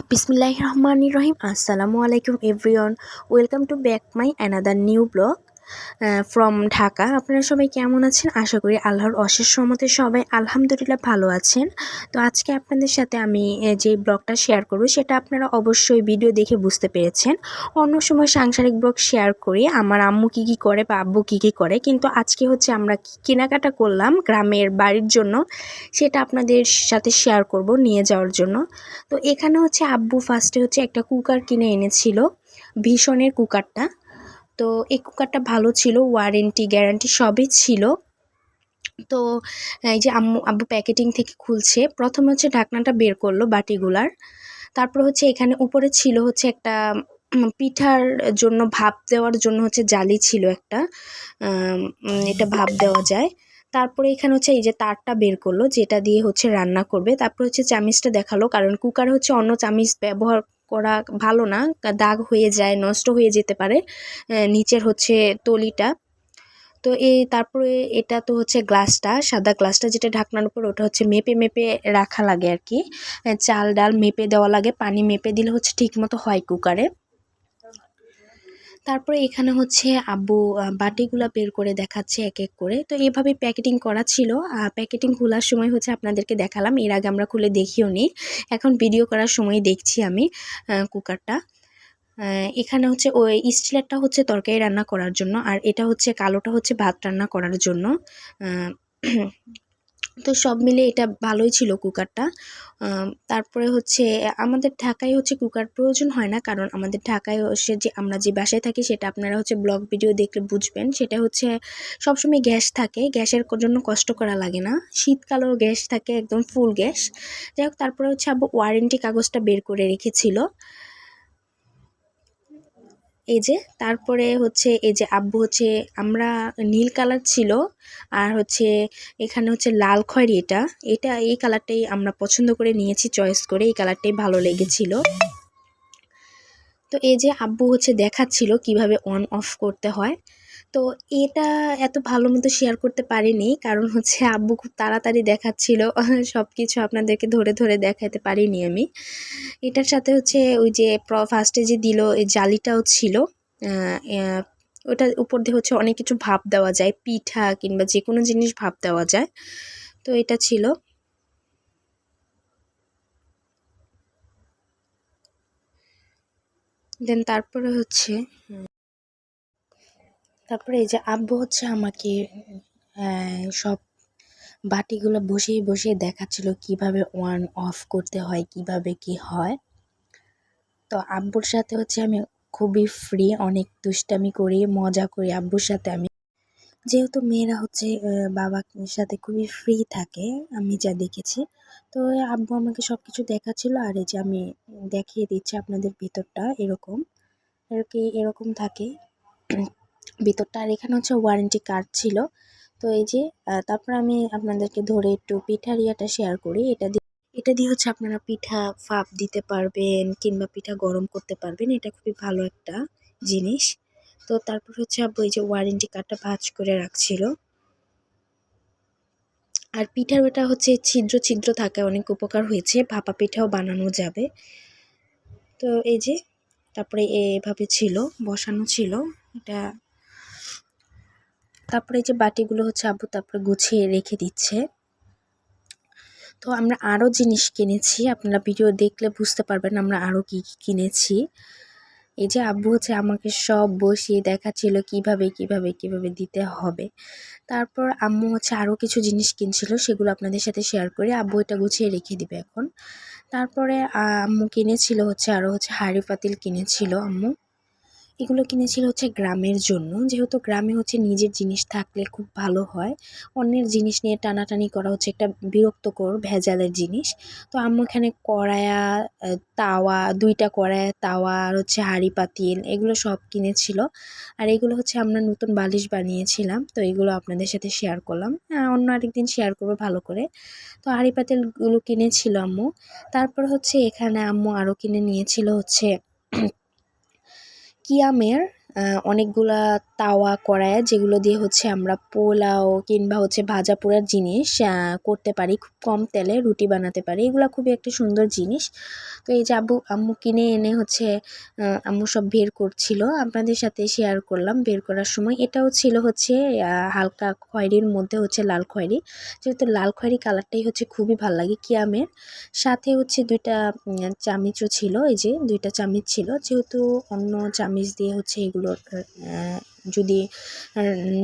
Bismillahirrahmanirrahim. Assalamualaikum everyone. Welcome to back my another new blog from Dhaka. আপনারা সবাই কেমন আছেন? আশা করি আল্লাহর অশেষ রহমতে সবাই আলহামদুলিল্লাহ ভালো আছেন। তো আজকে আপনাদের সাথে আমি যে ব্লগটা শেয়ার করব সেটা আপনারা অবশ্যই ভিডিও দেখে বুঝতে পেরেছেন। অন্য সময় সাংসারিক ব্লগ শেয়ার করি আমার আম্মু কী কী করে বা আব্বু কী কী করে, কিন্তু আজকে হচ্ছে আমরা কেনাকাটা করলাম গ্রামের বাড়ির জন্য, সেটা আপনাদের সাথে শেয়ার করব নিয়ে যাওয়ার জন্য। তো এখানে হচ্ছে আব্বু ফার্স্টে হচ্ছে একটা কুকার কিনে এনেছিল, ভীষণের কুকারটা। তো এই কুকারটা ভালো ছিল, ওয়ারেন্টি গ্যারান্টি সবই ছিল। তো এই যে আব্বু প্যাকেটিং থেকে খুলছে, প্রথমে হচ্ছে ঢাকনাটা বের করলো বাটিগুলার। তারপর হচ্ছে এখানে উপরে ছিল হচ্ছে একটা পিঠার জন্য ভাপ দেওয়ার জন্য হচ্ছে জালি ছিল একটা, এটা ভাপ দেওয়া যায়। তারপরে এখানে হচ্ছে এই যে তারটা বের করলো যেটা দিয়ে হচ্ছে রান্না করবে। তারপর হচ্ছে চামিচটা দেখালো, কারণ কুকারে হচ্ছে অন্য চামিচ ব্যবহার করা ভালো না, দাগ হয়ে যায়, নষ্ট হয়ে যেতে পারে নিচের হচ্ছে তলিটা। তো তারপরে এটা তো হচ্ছে গ্লাসটা, সাদা গ্লাসটা যেটা ঢাকনার উপর, ওটা হচ্ছে মেপে মেপে রাখা লাগে আর কি, চাল ডাল মেপে দেওয়া লাগে, পানি মেপে দিলে হচ্ছে ঠিক মতো হয় কুকারে। তারপরে এখানে হচ্ছে আব্বু বাটিগুলা বের করে দেখাচ্ছে এক এক করে। তো এইভাবে প্যাকেটিং করা ছিল, প্যাকেটিং খোলার সময় হচ্ছে আপনাদেরকে দেখালাম, এর আগে আমরা খুলে দেখিও নি, এখন ভিডিও করার সময় দেখছি আমি কুকারটা। এখানে হচ্ছে ওই স্টিলেরটা হচ্ছে তরকারি রান্না করার জন্য, আর এটা হচ্ছে কালোটা হচ্ছে ভাত রান্না করার জন্য। তো সব মিলে এটা ভালোই ছিল কুকারটা। তারপরে হচ্ছে আমাদের ঢাকায় হচ্ছে কুকার প্রয়োজন হয় না, কারণ আমাদের ঢাকায় হচ্ছে যে আমরা যে বাসায় থাকি সেটা আপনারা হচ্ছে ব্লগ ভিডিও দেখলে বুঝবেন, সেটা হচ্ছে সবসময় গ্যাস থাকে, গ্যাসের জন্য কষ্ট করা লাগে না, শীতকালেও গ্যাস থাকে একদম ফুল গ্যাস। যাই হোক, তারপরে হচ্ছে আব্বু ওয়ারেন্টি কাগজটা বের করে রেখেছিল এই যে। তারপরে হচ্ছে এই যে আব্বু হচ্ছে, আমরা নীল কালার ছিল আর হচ্ছে এখানে হচ্ছে লাল খয়েরি, এটা এই কালারটাই আমরা পছন্দ করে নিয়েছি, চয়েস করে এই কালারটাই ভালো লেগেছিল। তো এই যে আব্বু হচ্ছে দেখাচ্ছিল কিভাবে অন অফ করতে হয়। তো এটা এত ভালো মতো শেয়ার করতে পারিনি, কারণ হচ্ছে আব্বু খুব তাড়াতাড়ি দেখাচ্ছিল, সব কিছু আপনাদেরকে ধরে ধরে দেখাতে পারিনি আমি। এটার সাথে হচ্ছে ওই যে ফার্স্টে যে দিল এই জালিটাও ছিল, ওটার উপর দিয়ে হচ্ছে অনেক কিছু ভাপ দেওয়া যায়, পিঠা কিংবা যে কোনো জিনিস ভাপ দেওয়া যায়। তো এটা ছিল। দেন তারপরে হচ্ছে এই যে আব্বু হচ্ছে আমাকে সব বাটিগুলো বসিয়ে বসিয়ে দেখাচ্ছিল কিভাবে অন অফ করতে হয়, কিভাবে কি হয়। তো আব্বুর সাথে হচ্ছে আমি খুবই ফ্রি, অনেক দুষ্টামি করি, মজা করি আব্বুর সাথে আমি, যেহেতু মেয়েরা হচ্ছে বাবার সাথে খুবই ফ্রি থাকে, আমি যা দেখেছি। তো আব্বু আমাকে সব কিছু দেখাচ্ছিল, আর এই যে আমি দেখিয়ে দিচ্ছি আপনাদের ভিতরটা এরকম আর কি, এরকম থাকে ভিতরটা। আর এখানে হচ্ছে ওয়ারেন্টি কার্ড ছিল। তো এই যে তারপর আমি আপনাদেরকে ধরে একটু পিঠার ইয়াটা শেয়ার করি। এটা দিয়ে হচ্ছে আপনারা পিঠা ফাঁপ দিতে পারবেন কিংবা পিঠা গরম করতে পারবেন, এটা খুবই ভালো একটা জিনিস। তো তারপর হচ্ছে আব্বু এই যে ওয়ারেন্টি কার্ডটা ভাঁজ করে রাখছিল। আর পিঠার ওটা হচ্ছে ছিদ্র ছিদ্র থাকায় অনেক উপকার হয়েছে, ভাপা পিঠাও বানানো যাবে। তো এই যে তারপরে এভাবে ছিল, বসানো ছিল এটা। তারপরে এই যে বাটিগুলো হচ্ছে আব্বু তারপরে গুছিয়ে রেখে দিচ্ছে। তো আমরা আরও জিনিস কিনেছি, আপনারা ভিডিও দেখলে বুঝতে পারবেন আমরা আরও কী কী কিনেছি। এই যে আব্বু হচ্ছে আমাকে সব বসিয়ে দেখাচ্ছিল কিভাবে কিভাবে কিভাবে দিতে হবে। তারপর আম্মু হচ্ছে আরও কিছু জিনিস কিনছিল, সেগুলো আপনাদের সাথে শেয়ার করে আব্বু এটা গুছিয়ে রেখে দিবে এখন। তারপরে আম্মু কিনেছিল হচ্ছে আরও হচ্ছে হাঁড়ি পাতিল কিনেছিল আম্মু। এগুলো কিনেছিল হচ্ছে গ্রামের জন্য, যেহেতু গ্রামে হচ্ছে নিজের জিনিস থাকলে খুব ভালো হয়, অন্যের জিনিস নিয়ে টানাটানি করা হচ্ছে একটা বিরক্তকর ভেজালের জিনিস। তো আম্মু এখানে কড়ায়া, তাওয়া, 2টা কড়ায়া, তাওয়া আর হচ্ছে হাঁড়ি পাতিল এগুলো সব কিনেছিল। আর এগুলো হচ্ছে আমরা নতুন বালিশ বানিয়েছিলাম, তো এগুলো আপনাদের সাথে শেয়ার করলাম, অন্য আরেকদিন শেয়ার করবো ভালো করে। তো হাঁড়ি পাতিলগুলো কিনেছিল আম্মু। তারপর হচ্ছে এখানে আম্মু আরও কিনে নিয়েছিল হচ্ছে কিয়ামের অনেকগুলা তাওয়া কড়াইয়া যেগুলো দিয়ে হচ্ছে আমরা পোলাও কিংবা হচ্ছে ভাজা পোড়ার জিনিস করতে পারি, খুব কম তেলে রুটি বানাতে পারি। এগুলো খুবই একটা সুন্দর জিনিস। তো এই যে আম্মু কিনে এনে হচ্ছে আম্মু সব বের করছিল, আপনাদের সাথে শেয়ার করলাম বের করার সময়। এটাও ছিল হচ্ছে হালকা খয়েরির মধ্যে হচ্ছে লাল খয়েরি, যেহেতু লাল খয়েরি কালারটাই হচ্ছে খুবই ভালো লাগে কিয়ামের। সাথে হচ্ছে 2টা চামিচও ছিল, এই যে 2টা চামিচ ছিল, যেহেতু অন্য চামিচ দিয়ে হচ্ছে এগুলো যদি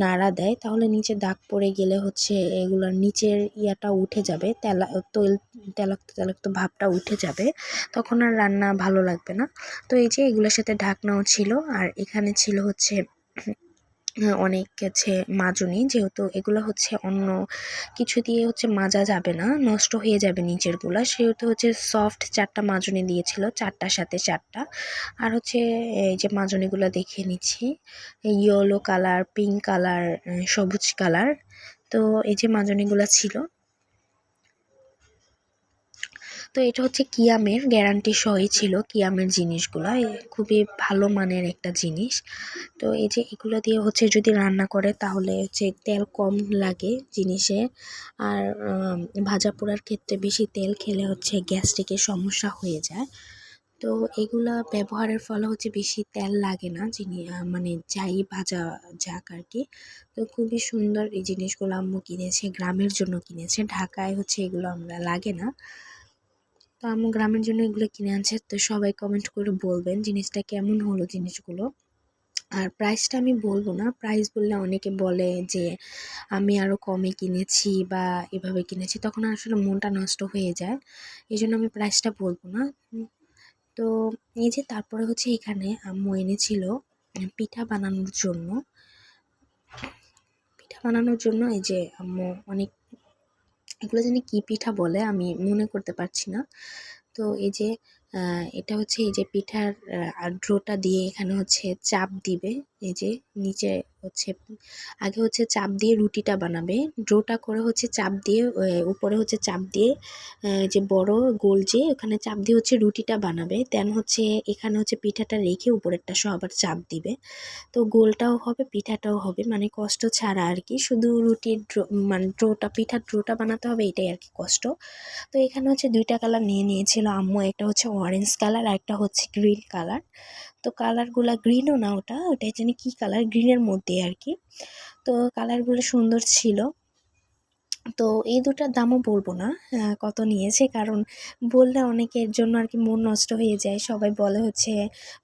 নাড়া দেয় তাহলে নিচে দাগ পড়ে গেলে হচ্ছে এগুলোর নিচের ইয়াটা উঠে যাবে, তেলাক্ত তেলাক্ত ভাবটা উঠে যাবে, তখন আর রান্না ভালো লাগবে না। তো এই যে এগুলোর সাথে ঢাকনাও ছিল, আর এখানে ছিল হচ্ছে অনেক হচ্ছে মাজনি, যেহেতু এগুলো হচ্ছে অন্য কিছু দিয়ে হচ্ছে মাজা যাবে না, নষ্ট হয়ে যাবে নিচেরগুলো, সেহেতু হচ্ছে সফট 4টা মাজনি দিয়েছিল, 4টার সাথে 4টা। আর হচ্ছে এই যে মাজনিগুলো দেখে নিচ্ছি, ইয়েলো কালার, পিঙ্ক কালার, সবুজ কালার। তো এই যে মাজনিগুলো ছিল, তো এটা হচ্ছে কিয়ামের, গ্যারান্টি সহই ছিল কিয়ামের জিনিসগুলো, খুবই ভালো মানের একটা জিনিস। তো এই যে এগুলো দিয়ে হচ্ছে যদি রান্না করে তাহলে হচ্ছে তেল কম লাগে জিনিসে, আর ভাজা পোড়ার ক্ষেত্রে বেশি তেল খেলে হচ্ছে গ্যাস্ট্রিকের সমস্যা হয়ে যায়। তো এগুলা ব্যবহারের ফলে হচ্ছে বেশি তেল লাগে না, মানে যাই ভাজা যাক আর কি। তো খুবই সুন্দর এই জিনিসগুলো আম্মু কিনেছে, গ্রামের জন্য কিনেছে, ঢাকায় হচ্ছে এগুলো আমরা লাগে না। তো আম্মু গ্রামের জন্য এগুলো কিনে আনছে। তো সবাই কমেন্ট করে বলবেন জিনিসটা কেমন হলো জিনিসগুলো। আর প্রাইসটা আমি বলবো না, প্রাইস বললে অনেকে বলে যে আমি আরও কমে কিনেছি বা এভাবে কিনেছি, তখন আসলে মনটা নষ্ট হয়ে যায়, এই জন্য আমি প্রাইসটা বলবো না। তো এই যে তারপরে হচ্ছে এখানে আম্মু এনেছিল পিঠা বানানোর জন্য। এই যে আম্মু অনেক, এগুলো জানি কি পিঠা বলে আমি মনে করতে পারছি না। তো এই যে এটা হচ্ছে এই যে পিঠার ড্রোটা দিয়ে এখানে হচ্ছে চাপ দিবে, এই যে নিচে হচ্ছে আগে হচ্ছে চাপ দিয়ে রুটিটা বানাবে, ড্রোটা করে হচ্ছে চাপ দিয়ে উপরে হচ্ছে চাপ দিয়ে যে বড় গোল যে ওখানে চাপ দিয়ে হচ্ছে রুটিটা বানাবে, দেন হচ্ছে এখানে হচ্ছে পিঠাটা রেখে উপরেরটা সহ আবার চাপ দিবে। তো গোলটাও হবে পিঠাটাও হবে, মানে কষ্ট ছাড়া আর কি, শুধু রুটির মানে পিঠার ড্রোটা বানাতে হবে, এটাই আর কি কষ্ট। তো এখানে হচ্ছে 2টা কালার নিয়েছিল আম্মু, একটা হচ্ছে অরেঞ্জ কালার আর একটা হচ্ছে গ্রিন কালার। তো কালারগুলা গ্রিনও না, ওটা জানি কি কালার, গ্রিনের মধ্যে আর কি। তো কালারগুলো সুন্দর ছিল। তো এই 2টার দামও বলবো না কত নিয়েছে, কারণ বললে অনেকের জন্য আর কি মন নষ্ট হয়ে যায়, সবাই বলে হচ্ছে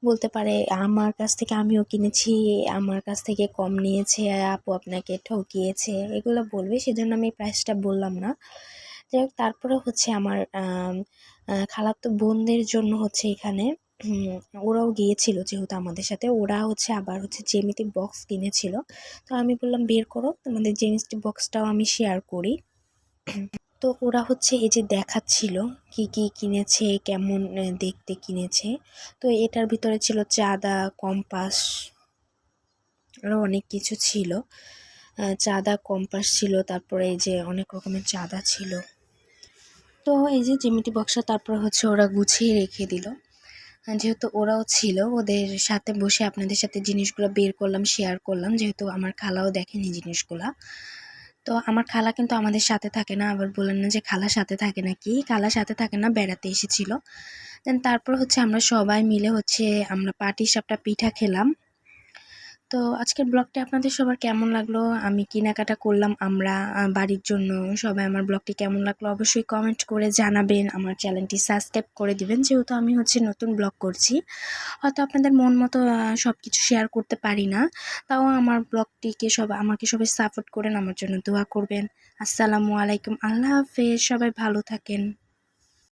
বলতে পারে আমার কাছ থেকে আমিও কিনেছি, আমার কাছ থেকে কম নিয়েছে, আপু আপনাকে ঠকিয়েছে, এগুলো বলবে, সেজন্য আমি প্রাইসটা বললাম না। যাই হোক, তারপরে হচ্ছে আমার খালাতো বোনদের জন্য হচ্ছে এখানে ওরাও গিয়েছিল যেহেতু আমাদের সাথে, ওরা হচ্ছে আবার হচ্ছে জ্যামিতি বক্স কিনেছিল। তো আমি বললাম বের করো তোমাদের জ্যামিতি বক্সটাও আমি শেয়ার করি। তো ওরা হচ্ছে এই যে দেখাচ্ছিল কি কি কিনেছে, কেমন দেখতে কিনেছে। তো এটার ভিতরে ছিল চাঁদা, কম্পাস, আরও অনেক কিছু ছিল, চাঁদা কম্পাস ছিল, তারপরে এই যে অনেক রকমের চাঁদা ছিল। তো এই যে জ্যামিতি বক্সটা তারপরে হচ্ছে ওরা গুছিয়ে রেখে দিল, যেহেতু ওরাও ছিল, ওদের সাথে বসে আপনাদের সাথে জিনিসগুলো বের করলাম, শেয়ার করলাম, যেহেতু আমার খালাও দেখেনি জিনিসগুলা। তো আমার খালা কিন্তু আমাদের সাথে থাকে না, আবার বলেন না যে খালার সাথে থাকে নাকি, খালার সাথে থাকে না, বেড়াতে এসেছিল। দেন তারপর হচ্ছে আমরা সবাই মিলে হচ্ছে আমরা পাটিসাপটা পিঠা খেলাম। তো আজকের ব্লগটা আপনাদের সবার কেমন লাগলো, আমি কেনাকাটা করলাম আমরা বাড়ির জন্য, সবাই আমার ব্লগটি কেমন লাগলো অবশ্যই কমেন্ট করে জানাবেন, আমার চ্যানেলটি সাবস্ক্রাইব করে দিবেন, যেহেতু আমি হচ্ছে নতুন ব্লগ করছি, হয়তো আপনাদের মন মতো সব কিছু শেয়ার করতে পারি না, তাও আমার ব্লগটিকে আমাকে সবাই সাপোর্ট করেন, আমার জন্য দোয়া করবেন। আসসালামু আলাইকুম, আল্লাহ হাফেজ, সবাই ভালো থাকেন।